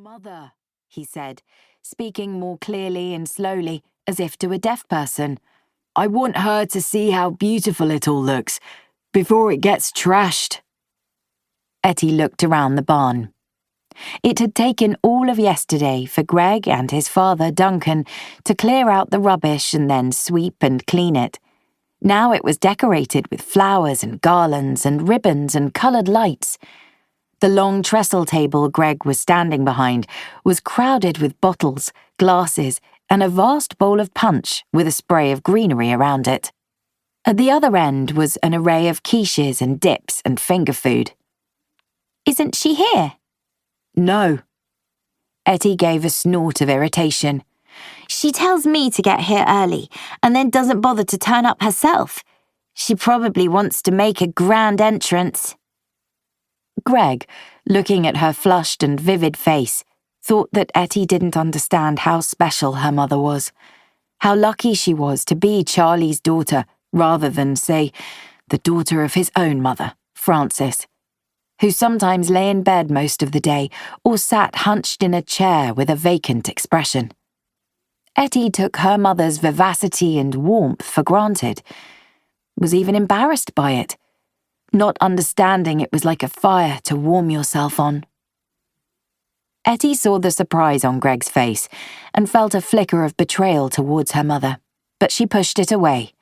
Mother, he said, speaking more clearly and slowly, as if to a deaf person. I want her to see how beautiful it all looks, before it gets trashed. Etty looked around the barn. It had taken all of yesterday for Greg and his father, Duncan, to clear out the rubbish and then sweep and clean it. Now it was decorated with flowers and garlands and ribbons and coloured lights. The long trestle table Greg was standing behind was crowded with bottles, glasses, and a vast bowl of punch with a spray of greenery around it. At the other end was an array of quiches and dips and finger food. "Isn't she here?" "No." Etty gave a snort of irritation. "She tells me to get here early and then doesn't bother to turn up herself. She probably wants to make a grand entrance." Greg, looking at her flushed and vivid face, thought that Etty didn't understand how special her mother was, how lucky she was to be Charlie's daughter rather than, say, the daughter of his own mother, Frances, who sometimes lay in bed most of the day or sat hunched in a chair with a vacant expression. Etty took her mother's vivacity and warmth for granted, was even embarrassed by it, not understanding it was like a fire to warm yourself on. Etty saw the surprise on Greg's face and felt a flicker of betrayal towards her mother, but she pushed it away.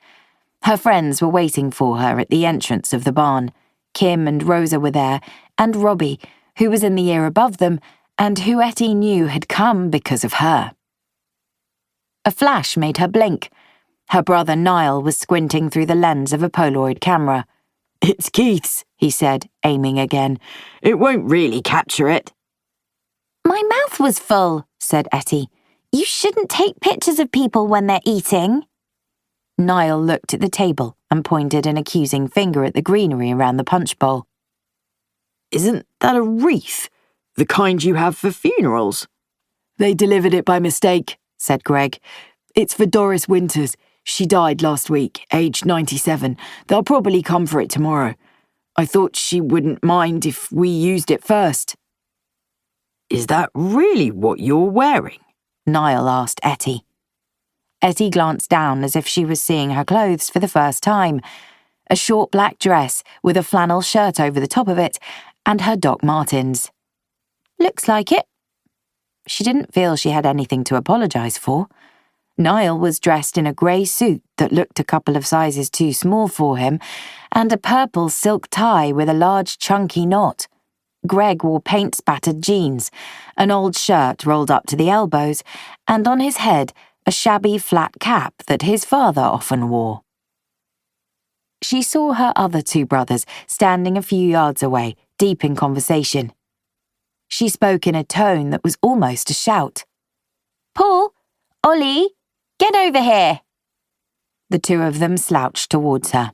Her friends were waiting for her at the entrance of the barn. Kim and Rosa were there, and Robbie, who was in the year above them, and who Etty knew had come because of her. A flash made her blink. Her brother Niall was squinting through the lens of a Polaroid camera. "It's Keith's," he said, aiming again. "It won't really capture it." "My mouth was full," said Etty. "You shouldn't take pictures of people when they're eating." Niall looked at the table and pointed an accusing finger at the greenery around the punch bowl. "Isn't that a wreath? The kind you have for funerals?" "They delivered it by mistake," said Greg. "It's for Doris Winters. She died last week, aged 97. They'll probably come for it tomorrow. I thought she wouldn't mind if we used it first." "Is that really what you're wearing?" Niall asked Etty. Etty glanced down as if she was seeing her clothes for the first time. A short black dress with a flannel shirt over the top of it, and her Doc Martens. "Looks like it." She didn't feel she had anything to apologise for. Niall was dressed in a grey suit that looked a couple of sizes too small for him, and a purple silk tie with a large chunky knot. Greg wore paint-spattered jeans, an old shirt rolled up to the elbows, and on his head a shabby flat cap that his father often wore. She saw her other two brothers standing a few yards away, deep in conversation. She spoke in a tone that was almost a shout. "Paul! Ollie! Get over here!" The two of them slouched towards her.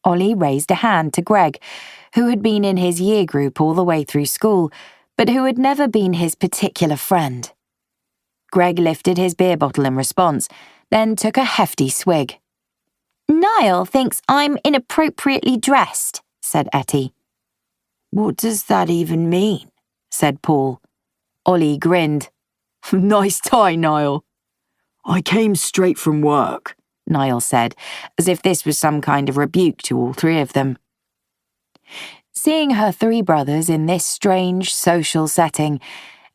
Ollie raised a hand to Greg, who had been in his year group all the way through school, but who had never been his particular friend. Greg lifted his beer bottle in response, then took a hefty swig. "Niall thinks I'm inappropriately dressed," said Etty. "What does that even mean?" said Paul. Ollie grinned. "Nice tie, Niall." "I came straight from work," Niall said, as if this was some kind of rebuke to all three of them. Seeing her three brothers in this strange social setting,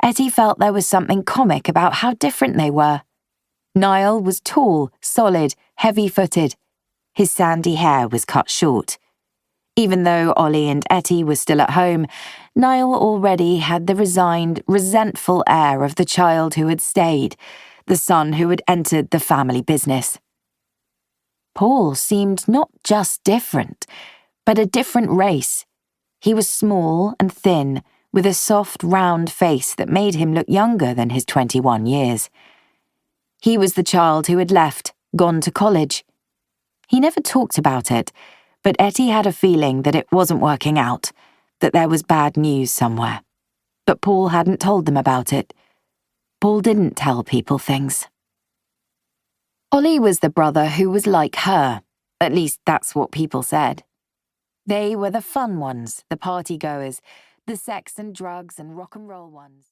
Etty felt there was something comic about how different they were. Niall was tall, solid, heavy-footed. His sandy hair was cut short. Even though Ollie and Etty were still at home, Niall already had the resigned, resentful air of the child who had stayed, the son who had entered the family business. Paul seemed not just different, but a different race. He was small and thin, with a soft, round face that made him look younger than his 21 years. He was the child who had left, gone to college. He never talked about it, but Etty had a feeling that it wasn't working out, that there was bad news somewhere. But Paul hadn't told them about it. Paul didn't tell people things. Ollie was the brother who was like her. At least that's what people said. They were the fun ones, the party-goers, the sex and drugs and rock and roll ones.